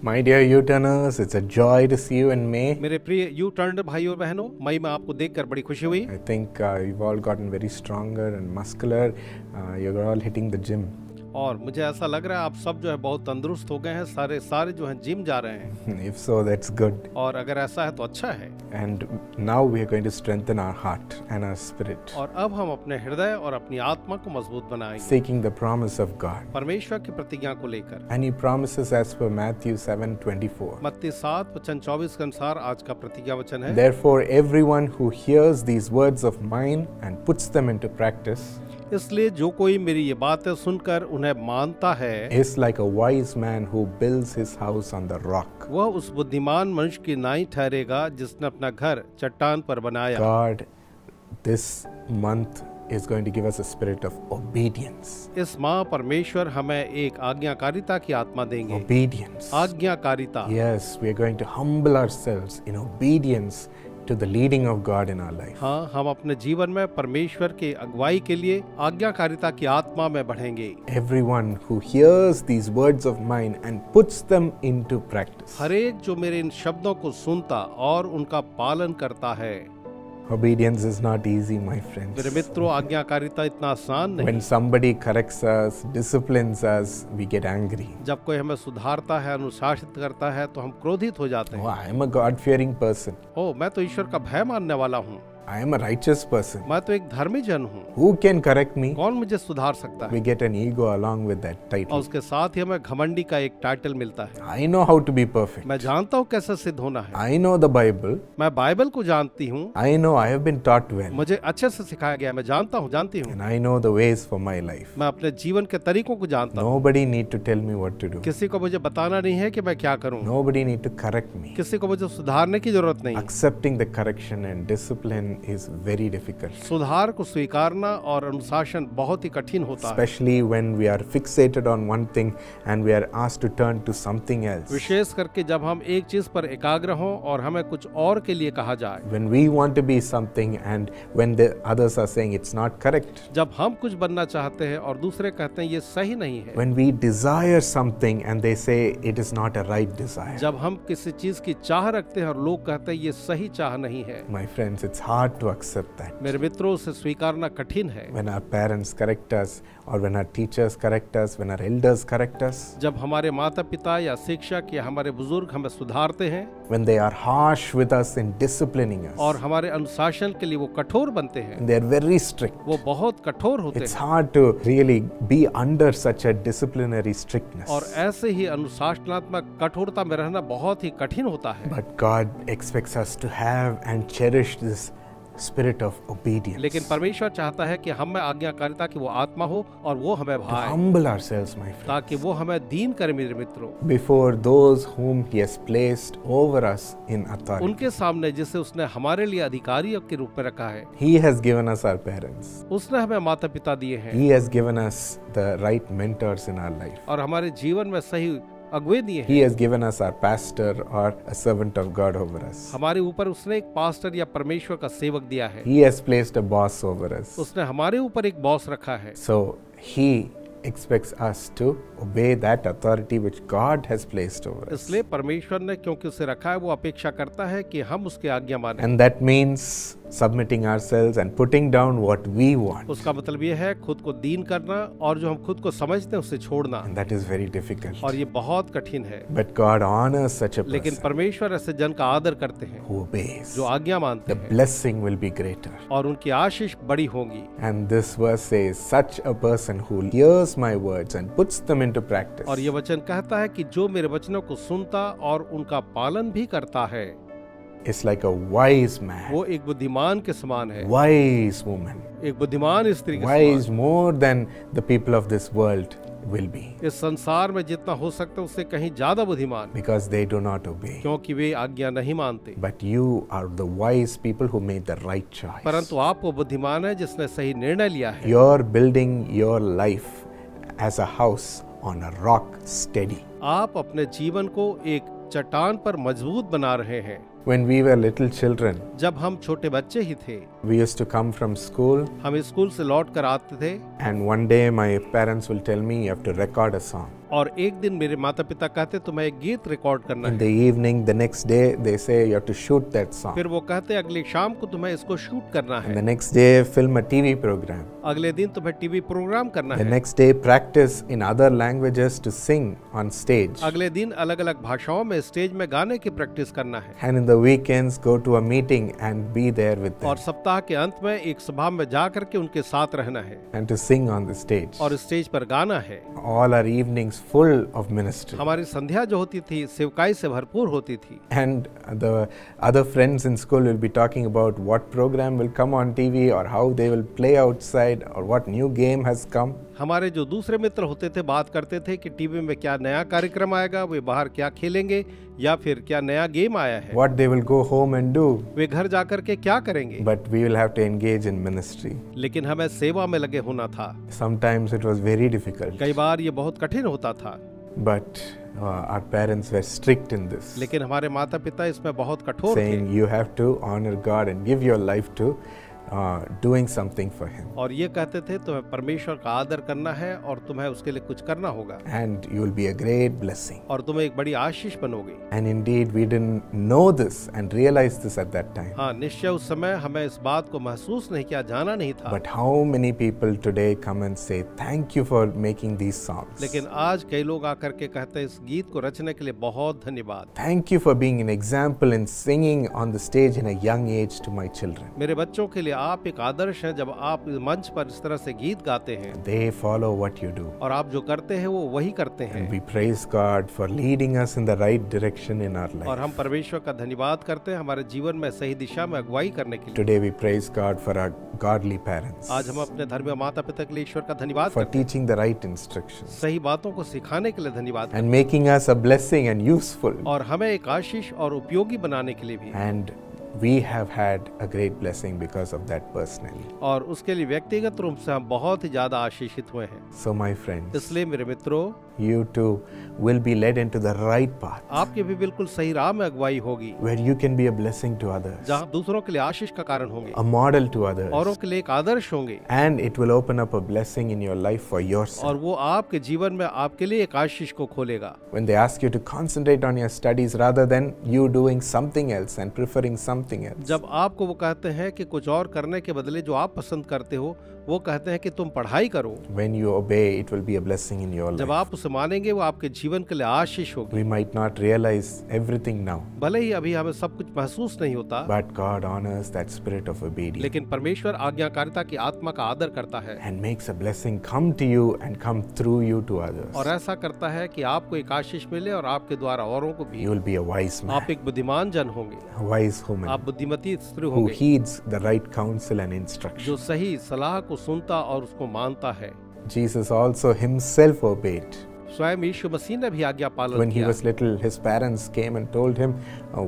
My dear U-turners, it's a joy to see you in May. मेरे प्रिय U turn भाइयों और बहनों, मई में आपको देखकर बड़ी खुशी हुई। I think you've all gotten very stronger and muscular. You're all hitting the gym. और मुझे ऐसा लग रहा है आप सब जो है बहुत तंदुरुस्त हो गए हैं, सारे जो हैं जिम जा रहे हैं। If so, that's good. और अगर ऐसा है तो अच्छा है। And now we are going to strengthen our heart and our spirit, और अब हम अपने हृदय और अपनी आत्मा को मजबूत बनाएंगे seeking the promise of God. परमेश्वर की प्रतिज्ञा को लेकर। And He promises as per Matthew 7:24. मत्ती 7:24 के अनुसार आज का प्रतिज्ञा वचन है। Therefore, everyone who hears these words of mine and puts them into practice इसलिए जो कोई मेरी ये बातें सुनकर उन्हें मानता है is like a wise man who builds his house on the rock. वह उस बुद्धिमान मनुष्य की नाई ठहरेगा जिसने अपना घर चट्टान पर बनाया। God, this month is going to give us a spirit of obedience. इस माह परमेश्वर हमें एक आज्ञाकारिता की आत्मा देंगे। Obedience. आज्ञाकारिता। Yes, we are going to humble ourselves in obedience to the leading of God in our life. हाँ, हम अपने जीवन में परमेश्वर के अगुवाई के लिए आज्ञाकारिता की आत्मा में बढ़ेंगे। Everyone who hears these words of mine and puts them into practice. हर एक जो मेरे इन शब्दों को सुनता और उनका पालन करता है। Obedience is not easy, my friends. मेरे मित्रों, आज्ञाकारिता इतना आसान नहीं। When somebody corrects us, disciplines us, we get angry. जब कोई हमें सुधारता है, अनुशासित करता है, तो हम क्रोधित हो जाते Oh, हैं। I am a God-fearing person. ओ, मैं तो ईश्वर का भय मानने वाला हूँ। I am a righteous person. मैं तो एक धर्मी जन हूँ। Who can correct me? कौन मुझे सुधार सकता है? We get an ego along with that और title. उसके साथ ही हमें घमंडी का एक टाइटल मिलता है। I know how to be perfect. मैं जानता हूँ कैसे सिद्ध होना है। I know the Bible. मैं बाइबल को जानती हूँ। I know I have been taught well. मुझे अच्छे से सिखाया गया है। मैं जानता हूँ, जानती हूँ। And I know the ways for my life. मैं अपने जीवन के तरीकों को जानता हूँ। Nobody need to tell me what to do. किसी को मुझे बताना नहीं है कि मैं क्या करूँ। Nobody need to correct me. किसी को मुझे सुधारने की जरूरत नहीं। Accepting the correction and discipline is very difficult. सुधार को स्वीकारना और अनुशासन बहुत ही कठिन होता है। Especially when we are fixated on one thing and we are asked to turn to something else. विशेष करके जब हम एक चीज पर एकाग्र हों और हमें कुछ और के लिए कहा जाए। When we want to be something and when the others are saying it's not correct. जब हम कुछ बनना चाहते हैं और दूसरे कहते हैं ये सही नहीं है। When we desire something and they say it is not a right desire. जब हम किसी चीज की चाह रखते हैं और लोग कहते हैं ये सही चाह नहीं है। My friends, it's hard to accept that. मेरे मित्रों, उसे स्वीकारना कठिन है। When our parents correct us or when our teachers correct us, when our elders correct us, जब हमारे माता पिता या शिक्षक या हमारे बुजुर्ग हमें सुधारते हैं, when they are harsh with us in disciplining us, और हमारे अनुशासन के लिए वो कठोर बनते हैं, and they are very strict. वो बहुत कठोर होते It's हैं। hard to really be under such a disciplinary strictness. और ऐसे ही अनुशासनात्मक कठोरता में रहना बहुत ही कठिन होता है। But God expects us to have and cherish this spirit of obedience. लेकिन परमेश्वर चाहता है कि हम में आज्ञाकारिता की वो आत्मा हो और वो हमें To भाए, humble ourselves, my friend, ताकि वो हमें दीन करे मेरे मित्रों, before those whom He has placed over us in authority. उनके सामने जिसे उसने हमारे लिए अधिकारी के रूप में रखा है। He has given us our parents. उसने हमें माता पिता दिए हैं He has given us the right mentors in our life. और हमारे जीवन में सही अगुवे दिए हैं। He has given us our pastor or a servant of God over us. हमारे ऊपर उसने एक पास्टर या परमेश्वर का सेवक दिया है। He has placed a boss over us. उसने हमारे ऊपर एक बॉस रखा है। So He expects us to obey that authority which God has placed over us. इसलिए परमेश्वर ने क्योंकि उसे रखा है, वो अपेक्षा करता है कि हम उसके आज्ञा मानें। And that means submitting ourselves and putting down what we want. उसका मतलब ये है खुद को दीन करना और जो हम खुद को समझते हैं उसे छोड़ना, And that is very difficult. और ये बहुत कठिन है। But God honors such a लेकिन person परमेश्वर ऐसे जन का आदर करते हैं who obeys. जो आज्ञा मानते The हैं, blessing will be greater. और उनकी आशीष बड़ी होगी। And this verse says, such a person who hears my words and puts them into practice. और ये वचन कहता है कि जो मेरे वचनों को सुनता और उनका पालन भी करता है, It's like a wise man, वो एक बुद्धिमान के समान है। wise woman, एक बुद्धिमान स्त्री के wise समान। more than the people of this world will be, इस संसार में जितना हो सकता है उससे कहीं ज्यादा बुद्धिमान, because they do not obey. क्योंकि वे आज्ञा नहीं मानते। But you are the wise people who made the right choice. परंतु आप वो बुद्धिमान है जिसने सही निर्णय लिया है। You're building your life as a house on a rock steady. आप अपने जीवन को एक चट्टान पर मजबूत बना रहे हैं। When we were little children, जब हम छोटे बच्चे ही थे, we used to come from school, हम स्कूल से लौट कर आते थे and one day my parents will tell me you have to record a song. और एक दिन मेरे माता पिता कहते तुम्हें एक गीत रिकॉर्ड करना In है। the evening, the next day, they say you have to shoot that song. फिर वो कहते अगली शाम को तुम्हें इसको शूट करना And है। the next day, film a TV program. अगले दिन तुम्हें टीवी प्रोग्राम करना The है। next day, practice in other languages to sing on stage. अगले दिन अलग अलग भाषाओं में स्टेज में गाने की प्रैक्टिस करना है। And in the weekends, go to a meeting and be there with them और सप्ताह के अंत में एक सभा में जा करके उनके साथ रहना है and to sing on the stage. और स्टेज पर गाना है। All our evenings full of ministry. हमारी संध्या जो होती थी सेवकाई से भरपूर होती थी। And the other friends in school will be talking about what program will come on TV or how they will play outside or what new game has come. हमारे जो दूसरे मित्र होते थे बात करते थे कि टीवी में क्या नया कार्यक्रम आएगा, वे बाहर क्या खेलेंगे या फिर क्या नया गेम आया है, What they will go home and do. वे घर जाकर के क्या करेंगे। But we will have to engage in ministry. लेकिन हमें सेवा में लगे होना था। Sometimes it was very difficult. कई बार ये बहुत कठिन होता था, But our parents were strict in this, लेकिन हमारे माता पिता इसमें बहुत कठोर थे saying you have to honor God and give your life to doing something for Him. और ये कहते थे तुम्हें परमेश्वर का आदर करना है और तुम्हें उसके लिए कुछ करना होगा And you will be a great blessing. और तुम्हें एक बड़ी आशीष बनोगे। And indeed, we didn't know this and realize this at that time. हाँ, निश्चय उस समय हमें इस बात को महसूस नहीं किया, जाना नहीं था। But how many people today come and say, thank you for making these songs. लेकिन आज कई लोग आकर के कहते हैं इस गीत को रचने के लिए बहुत धन्यवाद। Thank you for being an example in singing on the stage in a young age to my children. मेरे बच्चों के लिए आप एक आदर्श हैं, जब आप मंच पर इस तरह से गीत गाते हैं They follow what you do. और आप जो करते हैं वो वही करते हैं। And we praise God for leading us in the right direction in our और life. हम परमेश्वर का धन्यवाद करते हैं हमारे जीवन में सही दिशा में अगुवाई करने के लिए। Today we praise God for our godly parents, आज हम अपने धर्मीय माता पिता के लिए ईश्वर का धन्यवाद for करते हैं, teaching the right instructions सही बातों को सिखाने के लिए धन्यवाद and making us a blessing and useful. और हमें एक आशीष और उपयोगी बनाने के लिए भी। And we have had a great blessing because of that personally. और उसके लिए व्यक्तिगत रूप से हम बहुत ही ज्यादा आशीषित हुए हैं। So my friends, इसलिए मेरे मित्रों, you too will be led into the right path आपके भी बिल्कुल सही राह में अगुवाई होगी, where you can be a blessing to others, जहाँ दूसरों के लिए आशीष का कारण होंगे, a model to others, औरों के लिए एक आदर्श होंगे and it will open up a blessing in your life for yourself. और वो आपके जीवन में आपके लिए एक आशीष को खोलेगा। When they ask you to concentrate on your studies rather than you doing something else and preferring something else, जब आपको वो कहते हैं कि कुछ और करने के बदले जो आप पसंद करते हो, वो कहते हैं कि तुम पढ़ाई करो, when you obey, it will be a blessing in your जब life. आप उसे मानेंगे वो आपके जीवन के लिए आशीष होगी। We might not realize everything now, भले ही अभी हमें सब कुछ महसूस नहीं होता, but God honors that spirit of obedience लेकिन परमेश्वर आज्ञाकारिता की आत्मा का आदर करता है and makes a blessing come to you and come through you to others. और ऐसा करता है कि आपको एक आशीष मिले और आपके द्वारा औरों को भी। You will be a wise man, आप एक बुद्धिमान जन होंगे, a wise woman आप बुद्धिमती स्त्री who होंगे heeds the right counsel and instruction. जो सही सलाह को सुनता और उसको मानता है। Jesus also himself obeyed. स्वयं यीशु मसीह ने भी आज्ञा पालन When he किया। was little, his parents came and told him,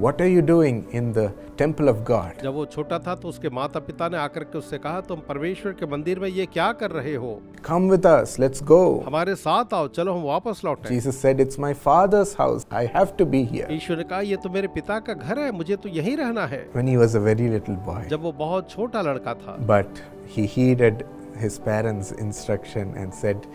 what are you doing in the temple of God? जब वो छोटा था तो उसके माता पिता ने आकर के उससे कहा, तुम परमेश्वर के मंदिर में ये क्या कर रहे हो? Come with us, let's go. हमारे साथ आओ, चलो हम वापस लौटें। Jesus said, it's my father's house, I have to be here. यीशु ने कहा, ये तो मेरे पिता का घर है, मुझे तो यहीं रहना है। When he was a very little boy, जब वो बहुत छोटा लड़का था, but he heeded his parents' instruction and said,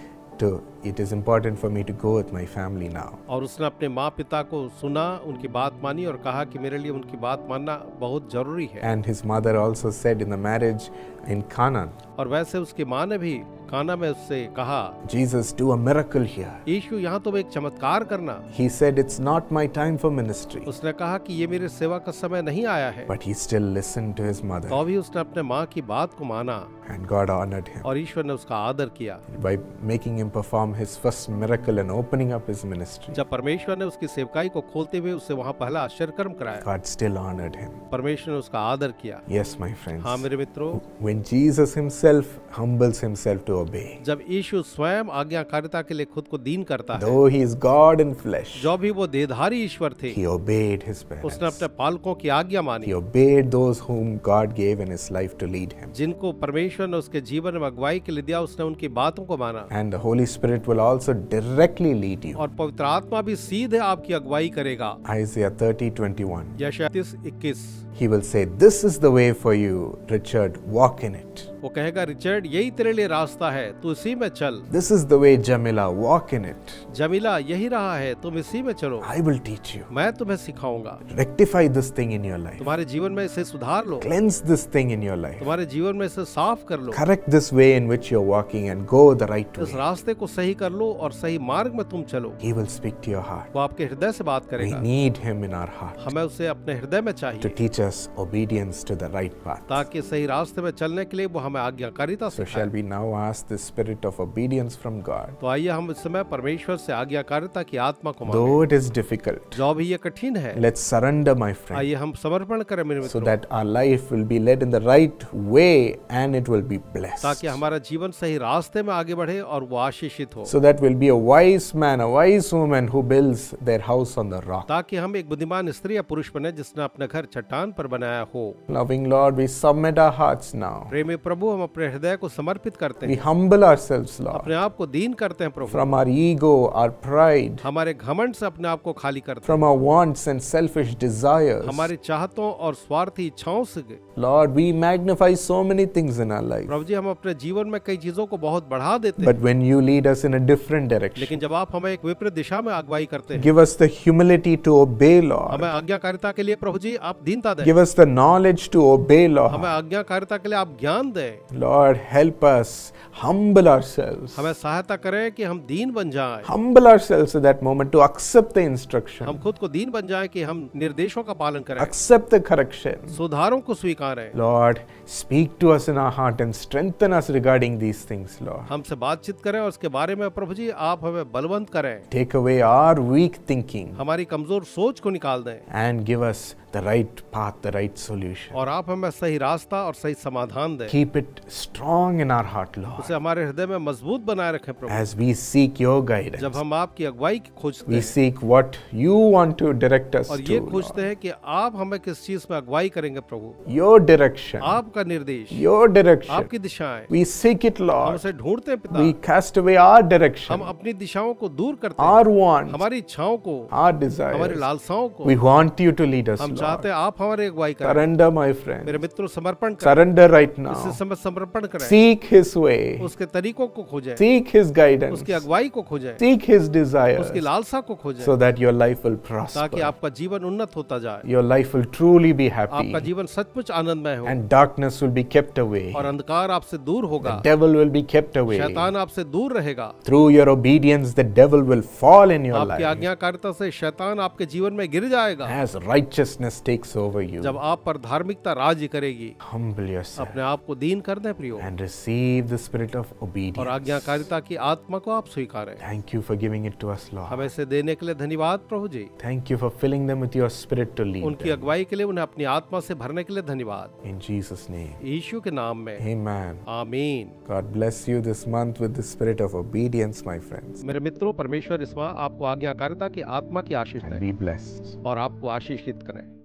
it is important for me to go with my family now. और उसने अपने माँ पिता को सुना, उनकी बात मानी और कहा कि मेरे लिए उनकी बात मानना बहुत जरूरी है। And his mother also said in the marriage in Canaan, और वैसे उसकी माँ ने भी काना में उससे कहा, Jesus, do a miracle here. यीशु यहाँ तुम एक चमत्कार करना। He said, it's not my time for ministry. उसने कहा कि ये मेरे सेवा का समय नहीं आया है, But he still listened to his mother, तो भी उसने अपने माँ की बात को माना and God honored him और ईश्वर ने उसका आदर किया। by making him perform his first miracle and opening up his ministry. जब परमेश्वर ने उसकी सेवकाई को खोलते हुए उससे वहाँ पहला आश्चर्य कर्म कराया, God still honored him. परमेश्वर ने उसका आदर किया। Yes, my friends. हाँ मेरे मित्रों, When Jesus himself humbles himself to obey, जब यीशु स्वयं आज्ञाकारिता के लिए खुद को दीन करता है, though he is God in flesh, जो भी वो देहधारी ईश्वर थे, he obeyed his उसने parents. अपने पालकों की आज्ञा मानी, He obeyed those whom God gave in his life to lead him. जिनको परमेश्वर ने उसके जीवन में अगुवाई के लिए दिया, उसने उनकी बातों को माना And the Holy Spirit Spirit will also directly lead you. और पवित्र आत्मा भी सीधे आपकी अगुवाई करेगा। Isaiah 30:21. यशायाह 30:21 He will say, "This is the way for you, Richard, walk in it. वो कहेगा, रिचर्ड यही तेरे लिए रास्ता है, तू इसी में चल। This is the way, Jamila, walk in it. Jamila यही रहा है, तुम इसी में चलो। I will teach you. मैं तुम्हें सिखाऊंगा। Rectify this thing in your life. तुम्हारे जीवन में इसे सुधार लो। Cleanse this thing in your life. तुम्हारे जीवन में इसे साफ कर लो। Correct this way in which you're walking and go the right इस way. रास्ते को सही कर लो और सही मार्ग में तुम चलो। He will speak to your heart. वो आपके हृदय से बात We करेगा। need Him in our heart हमें उसे अपने हृदय में to चाहिए, teach us obedience to the right path. ताकि सही रास्ते में चलने के लिए वो हमें आज्ञाकारिता So सिखाए। shall we now ask the spirit of obedience from God? तो आइए हम इस समय परमेश्वर से आज्ञाकारिता की आत्मा को मांगे। Though it is difficult, जो भी ये कठिन है, let's surrender, my friend, आइए हम समर्पण करें मेरे so मित्रों, that our life will be led in the right way and it will be blessed. ताकि हमारा जीवन सही रास्ते में आगे बढ़े और वो आशीषित हो, So that we'll be a wise man, a wise woman who builds their house on the rock. ताकि हम एक बुद्धिमान स्त्री या पुरुष बने जिसने अपना घर चट्टान पर बनाया हो। Loving Lord, we submit our hearts now. प्रेमी प्रभु, हम अपने हृदय को समर्पित करते We हैं, humble ourselves, Lord, अपने आप को दीन करते हैं प्रभु, from our ego, our pride, हमारे घमंड से अपने आप को खाली करते हैं, from our wants and selfish desires. हमारी चाहतों और स्वार्थी इच्छाओं से। Lord, we magnify so many things in our life. प्रभु जी, हम अपने जीवन में कई चीजों को बहुत बढ़ा देते हैं, But when you lead us in a different direction, लेकिन जब आप हमें एक विपरीत दिशा में अगुवाई करते हैं, give us the humility to obey, Lord. हमें आज्ञाकारिता के लिए प्रभु जी आप दीनता दें, Give us the knowledge to obey, हमें Lord. आज्ञाकारिता के लिए आप ज्ञान दें, Lord, help us humble ourselves. हमें सहायता करें कि हम दीन बन जाएं, Humble ourselves at that moment to accept the instruction, हम खुद को दीन बन जाएं कि हम निर्देशों का पालन करें, accept the correction. सुधारों को स्वीकारें। Lord, speak to us in our heart and strengthen us regarding these things, Lord. हमसे बातचीत करें और उसके बारे में प्रभु जी आप हमें बलवंत करें, Take away our weak thinking हमारी कमजोर सोच को निकाल दें, and give us the right path, the right solution. और आप हमें सही रास्ता और सही समाधान दें, Keep it strong in our heart, Lord, उसे हमारे हृदय में मजबूत बनाए रखें प्रभु। as we seek your guidance. जब हम आपकी अगुवाई की खोजते We हैं seek what you want to direct us और ये to, खोजते Lord. हैं कि आप हमें किस चीज में अगुवाई करेंगे प्रभु, Your direction, आपका निर्देश, your direction. आपकी दिशाएं, We seek it, हम Lord. उसे ढूंढते हैं पिता, We cast away our हम direction, अपनी दिशाओं को दूर करते हैं, our wants, हमारी इच्छाओं को, our हमारी desires. लालसाओं को, We want you to lead us, हम Lord. चाहते हैं आप हमारे अगुवाई करें। Surrender, my friend. मेरे मित्रों, समर्पण करें, Surrender right इसे now. समय समर्पण करें, Seek His way. उसके तरीकों को खोजें, Seek His guidance. उसकी अगुवाई को खोजें, Seek His desires, उसकी लालसा को खोजें, so that your life will ताकि prosper. आपका जीवन उन्नत होता जाए, Your life will truly be happy, आपका जीवन सचमुच आनंदमय हो, and darkness will be kept away. और अंधकार आपसे दूर होगा, The devil will be kept away. शैतान आपसे दूर रहेगा, Through your obedience, the devil will fall in your आपकी life आज्ञाकारिता से शैतान आपके जीवन में गिर जाएगा, as righteousness takes over you. जब आप पर धार्मिकता राज्य करेगी। Humble yourself अपने आप को दीन कर दें प्रियो, and receive the spirit of और obedience. आज्ञाकारिता की आत्मा को आप स्वीकारें। Thank you for giving it to us, Lord. हमें इसे देने के लिए धन्यवाद प्रभु जी, Thank you for filling them with your spirit to lead उनकी them. अगुवाई के लिए, उन्हें अपनी आत्मा से भरने के लिए धन्यवाद, In Jesus' name. यीशु के नाम में Amen. आमीन। God bless you this month with the spirit of obedience, my friends. मेरे मित्रों, परमेश्वर इस माह आपको आज्ञाकारिता की आत्मा की आशीष And दें be blessed. और आपको आशीषित करें।